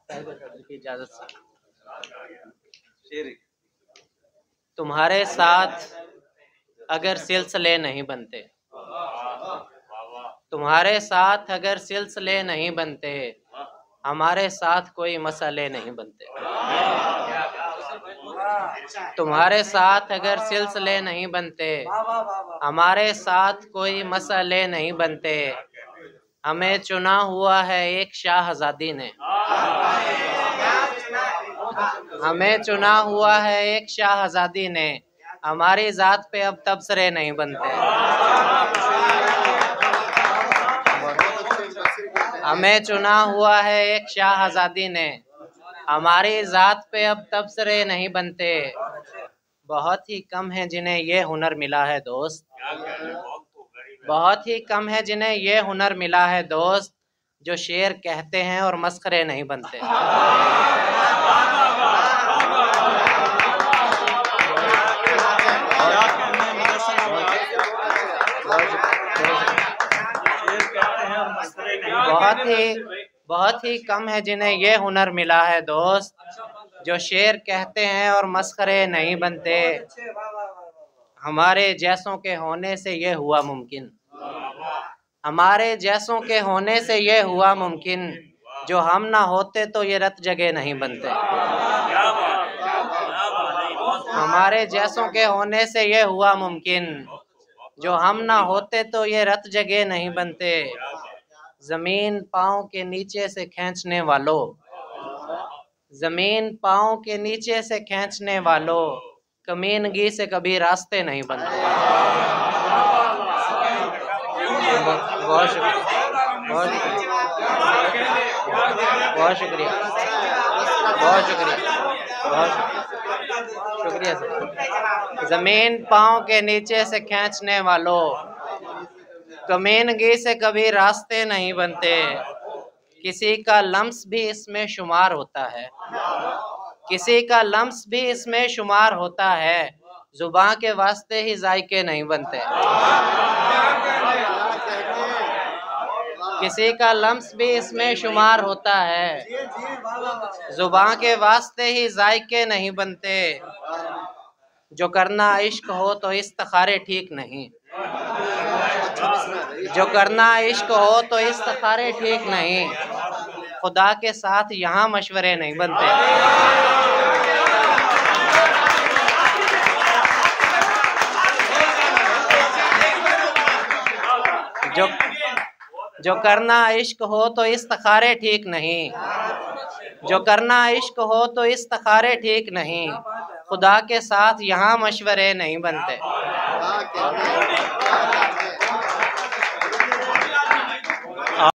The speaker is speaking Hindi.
की इजाजत से तुम्हारे साथ अगर सिलसिले नहीं बनते, तुम्हारे साथ अगर सिलसिले नहीं बनते, हमारे साथ कोई मसले नहीं बनते। तुम्हारे साथ अगर सिलसिले नहीं बनते, हमारे साथ कोई मसले नहीं बनते। हमें चुना हुआ है एक शाहज़ादी ने, हमें चुना हुआ है एक शाहज़ादी ने। हमारी ज़ात पे अब तबसरे नहीं बनते। हमें चुना हुआ है एक शाहज़ादी ने, हमारी ज़ात पे अब तबसरे नहीं बनते। बहुत ही कम है जिन्हें ये हुनर मिला है दोस्त, बहुत ही कम है जिन्हें ये हुनर मिला है दोस्त, जो शेर कहते हैं और मस्खरे नहीं बनते। बहुत ही कम है जिन्हें ये हुनर मिला है दोस्त, जो शेर कहते हैं और मस्खरे नहीं बनते। हमारे जैसों के होने से ये हुआ मुमकिन, हमारे जैसों के होने से ये हुआ मुमकिन। जो हम ना होते तो ये रत जगह नहीं बनते। हमारे जैसों के होने से ये हुआ मुमकिन, जो हम ना होते तो ये रत जगह नहीं बनते। जमीन पाँव के नीचे से खींचने वालों, जमीन पाँव के नीचे से खींचने वालों, कमीनगी से कभी रास्ते नहीं बनते। बहुत शुक्रिया, बहुत शुक्रिया, बहुत शुक्रिया, बहुत शुक्रिया सर। जमीन पाँव के नीचे से खींचने वालों, कमीनगी से कभी रास्ते नहीं बनते। किसी का लम्स भी इसमें शुमार होता है, किसी का लम्स भी इसमें शुमार होता है। जुबान के वास्ते ही जायके नहीं बनते। किसी का लम्स भी इसमें शुमार होता है, जुबान के वास्ते ही जायके नहीं बनते। जो करना इश्क हो तो इस्तिखारे ठीक नहीं, जो करना इश्क हो तो इस्तिखारे ठीक नहीं। खुदा के साथ यहाँ मशवरे नहीं बनते। जो करना इश्क हो तो इस्तिखारे ठीक नहीं, जो करना इश्क हो तो इस्तिखारे ठीक नहीं। खुदा के साथ यहाँ मशवरे नहीं बनते।